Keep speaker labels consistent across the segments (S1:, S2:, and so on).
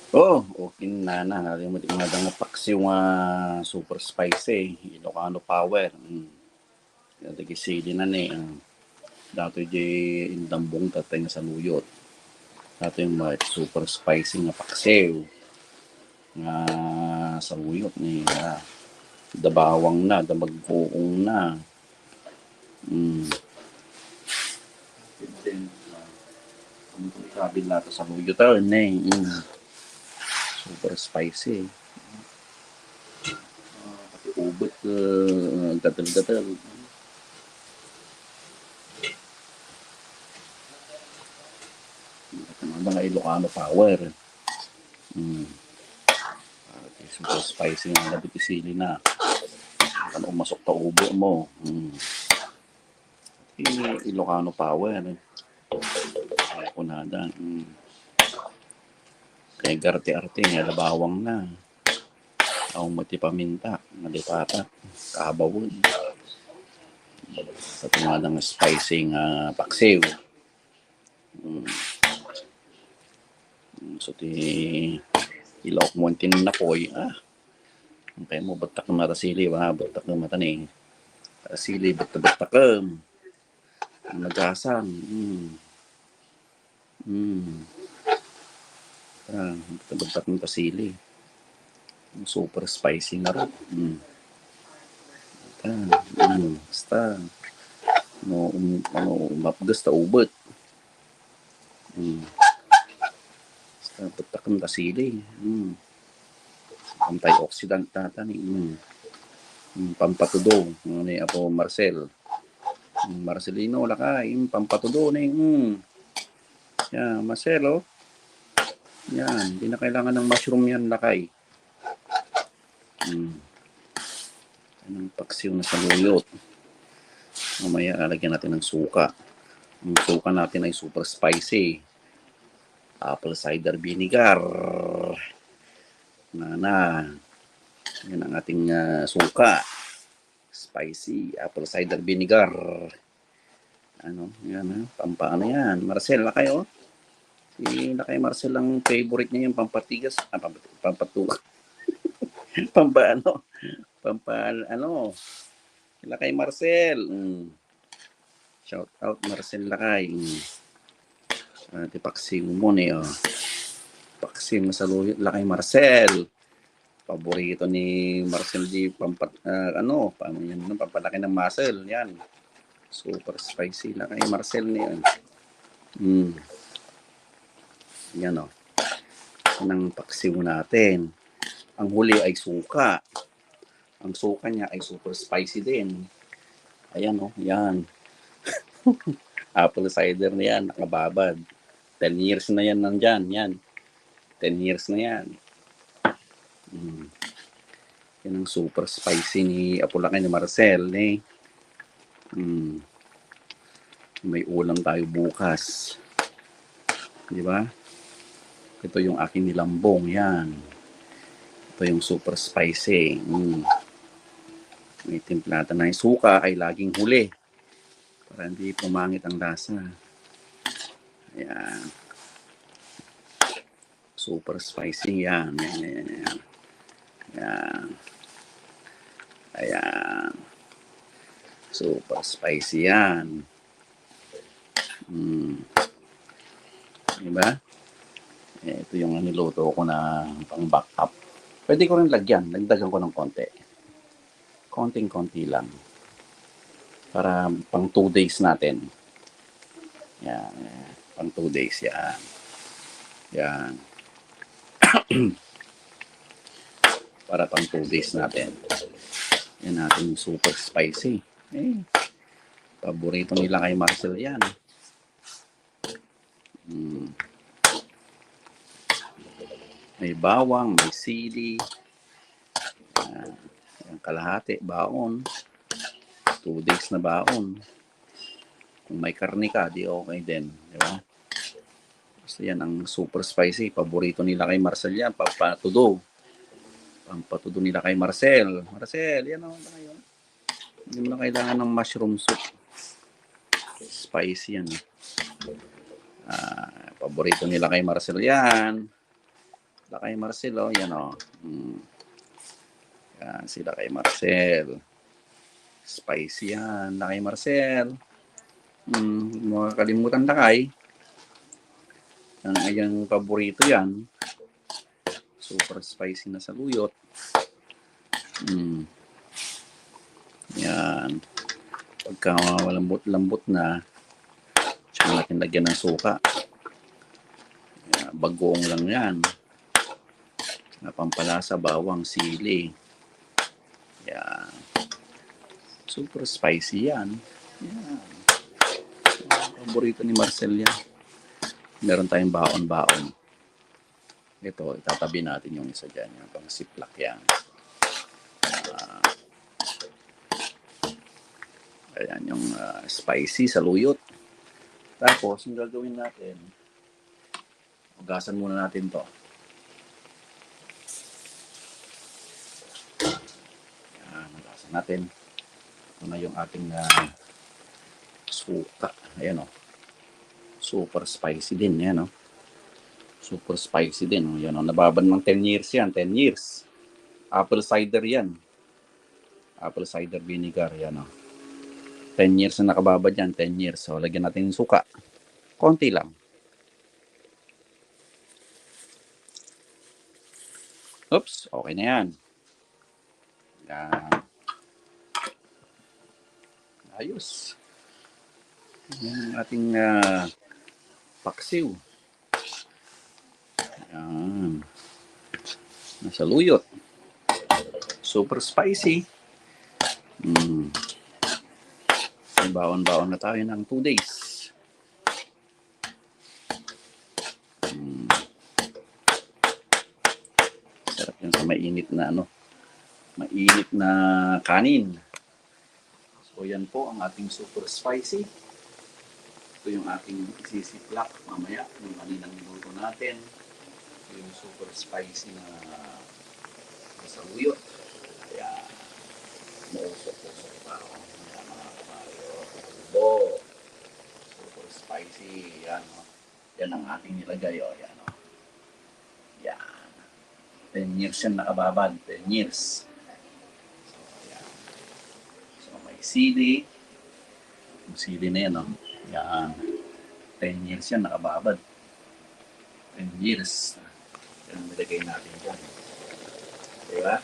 S1: Oo, okay na na. Nalimutan nga nga paksiw nga super spicy, Ilocano Power. Dati sili na ni. Dato di indambong tatay nga saluyot. Dato yung super spicy nga paksiw. Nga saluyot ni dabawang na, damagkuong na. Mm. Then, sabi nato saluyot na super spicy. Pati ubot, gatal-gatal. Mga Ilocano Power. Mm. Super spicy nga nabit sili na. Ano masok ta ubo mo. Ilocano Power. Kaya ko nada. Kaya garte-arte nga labawang na. Ang matipaminta. Nalipata. Kabawon. Sa tumadang spicy nga paksiw. So ti ilaok mo ang tinapoy. Kaya mo batak ng matasili. Batak ng mata ni. Sili batak-batak nagasang. Batak ng pasili. Super spicy na rin. Basta. Mapgas ta ubot. Basta batak ng pasili. Antioxidant nata ni. Pampatudo. Ni Apo Marcel. Marcelino lakay. Pampatudo ni. Yan, Marcelo. Yan, hindi na kailangan ng mushroom yan lakay. Anong paksiw na saluyot. Mamaya lalagyan natin ng suka. Ang suka natin ay super spicy. Apple cider vinegar. Yan ang ating suka. Spicy apple cider vinegar. Yan pampaano yan. Marcel, lakay Si Lakay Marcel ang favorite niya yung pampatigas. Pampatuka. Lakay Marcel. Shout out Marcel Lakay. Paksiw mo ni paksiw mo sa Lakay Marcel. Paborito ni Marcel di pampalaki ng muscle. Yan. Super spicy Lakay Marcel niya. Yan Yan ang paksiw natin. Ang huli ay suka. Ang suka niya ay super spicy din. Ayan yan. Apple cider na yan, nakababad. 10 years na yan nandyan, yan. 10 years na yan. Yan ang super spicy ni Apulakay ni Marcel, May ulam tayo bukas. Di ba? Ito yung aking nilambong, yan. Ito yung super spicy. May timplata na yung suka ay laging huli. Para hindi pumangit ang lasa. Ayan. Super spicy yan. Ayan. Ayan. Super spicy yan. Diba? Ito yung niluto ko na pang backup. Pwede ko rin lagyan. Nagdagan ko ng konti. Konting-konti lang. Para pang 2 days natin. Yan. Pang 2 days. Yan. Yan. Para pang 2 days natin. Yan natin super spicy. Paborito nila kay Marcel yan. May bawang, may sili. Yung kalahati, baon. 2 days na baon. Kung may karne ka, di okay din. Di ba? Basta yan ang super spicy. Paborito nila kay Marcel yan. Pampatudo nila kay Marcel. Marcel, yan ngayon. Hindi mo na kailangan ng mushroom soup. Spicy yan. Paborito nila kay Marcel yan. Sila kay Marcel, oh. Yan, oh. Yan, sila kay Marcel. Spicy yan. Lakay Marcel. Makakalimutan lakay. Ang ayang paborito yan. Super spicy na saluyot. Yan. Pagka lambot-lambot na, tsaka natin lagyan ng suka. Yan, bagoong lang yan. Pampalasa, bawang, sili. Yan. Super spicy yan. Yan. Paborito ni Marcel yan. Meron tayong baon-baon. Ito, itatabi natin yung isa dyan. Yung pang siplak yan. Ayan yung spicy saluyot. Tapos, yung gagawin natin, ugasan muna natin to. Ayan, ugasan natin. Ito na yung ating suka. Ayan o. Super spicy din. Ayan o. Super spicy din. Ayan o. Nababan ng 10 years yan. 10 years. Apple cider yan. Apple cider vinegar. Ayan o. 10 years na nakababad yan. 10 years. So, lagyan natin yung suka. Konti lang. Oops. Okay na yan. Yan. Ayos. Yan ating paksiw. Yan. Nasaluyot. Super spicy. Baon-baon na tayo ng 2 days. Sarap yan sa mainit na mainit na kanin. So yan po ang ating super spicy. Ito yung ating isisiplak mamaya, yung kaninang niluto natin. Yung super spicy na saluyot. Kaya mausok-usok pa ako. Super spicy. Yan, yan ang ating nilagay. Yan, yan. 10 years yan nakababad. 10 years. So, yan. So, may sili. Yung sili na yan, Yan. 10 years yan nakababad. 10 years. Yan ang nilagay natin dyan. Diba?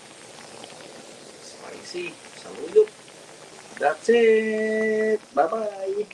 S1: Spicy. Saluyot. That's it. Bye-bye.